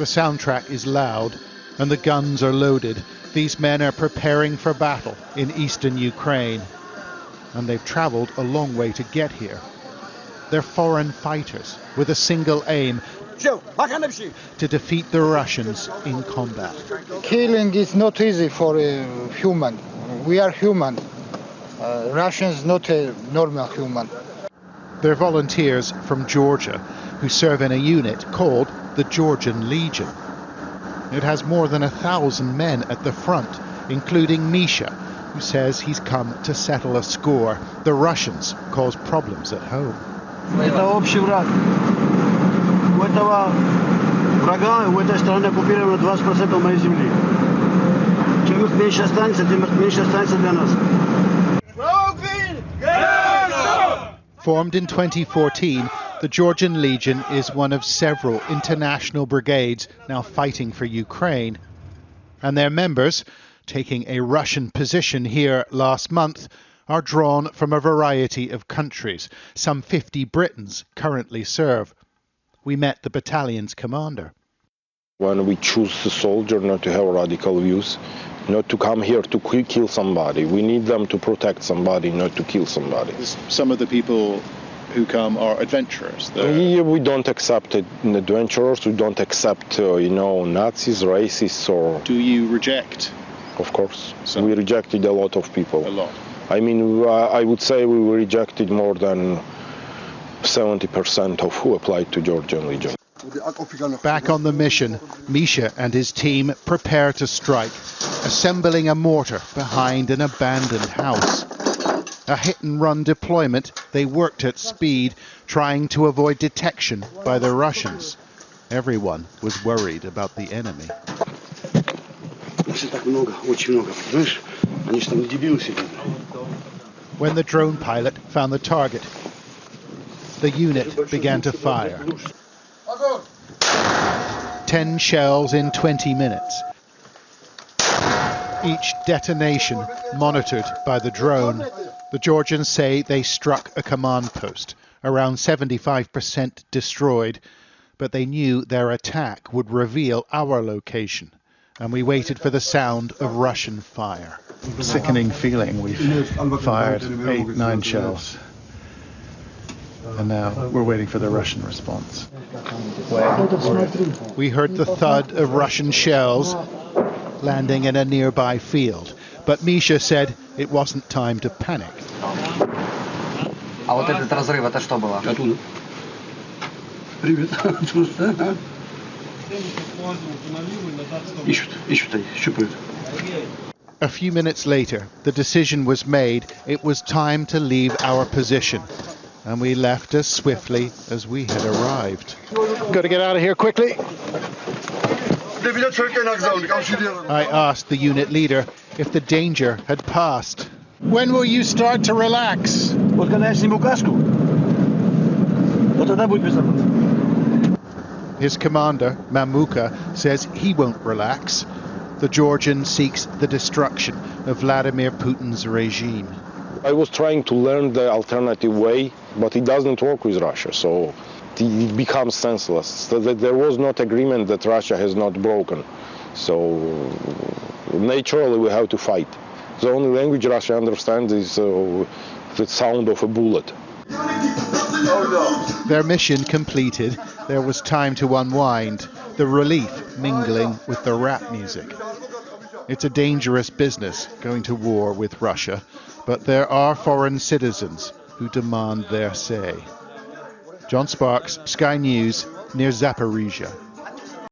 The soundtrack is loud and the guns are loaded. These men are preparing for battle in eastern Ukraine, and they've travelled a long way to get here. They're foreign fighters with a single aim: to defeat the Russians in combat. Killing is not easy for a human. We are human. Russians not a normal human. They're volunteers from Georgia who serve in a unit called the Georgian Legion. It has more than 1,000 men at the front, including Misha, who says he's come to settle a score. The Russians cause problems at home. Это общий враг. У этого врага, у этой страны оккупировано 20% моей земли. Чем их меньше останется, тем их меньше останется для нас. Formed in 2014, the Georgian Legion is one of several international brigades now fighting for Ukraine. And their members, taking a Russian position here last month, are drawn from a variety of countries. Some 50 Britons currently serve. We met the battalion's commander. When we choose a soldier not to have radical views, not to come here to kill somebody. We need them to protect somebody, not to kill somebody. Some of the people who come are adventurers. Yeah, we don't accept adventurers. We don't accept, Nazis, racists, or... Do you reject? Of course. We rejected a lot of people. A lot. I mean, I would say we rejected more than 70% of who applied to Georgian Legion. Back on the mission, Misha and his team prepare to strike, assembling a mortar behind an abandoned house. A hit-and-run deployment, they worked at speed, trying to avoid detection by the Russians. Everyone was worried about the enemy. When the drone pilot found the target, the unit began to fire. 10 shells in 20 minutes. Each detonation monitored by the drone. The Georgians say they struck a command post, around 75% destroyed, but they knew their attack would reveal our location, and we waited for the sound of Russian fire. Sickening feeling. We've fired 8-9 shells, and now we're waiting for the Russian response. We heard the thud of Russian shells landing in a nearby field, but Misha said it wasn't time to panic. А вот этот разрыв, это что было? Оттуда. Привет. Ищут. A few minutes later, the decision was made. It was time to leave our position, and we left as swiftly as we had arrived. Got to get out of here quickly. I asked the unit leader if the danger had passed. When will you start to relax? Вот когда я сниму каску, вот тогда будет безопасно. His commander, Mamuka, says he won't relax. The Georgian seeks the destruction of Vladimir Putin's regime. I was trying to learn the alternative way, but it doesn't work with Russia, so it becomes senseless. So that there was not agreement that Russia has not broken. So naturally we have to fight. The only language Russia understands is the sound of a bullet. Their mission completed, there was time to unwind, the relief mingling with the rap music. It's a dangerous business going to war with Russia, but there are foreign citizens who demand their say. John Sparks, Sky News, near Zaporizhia.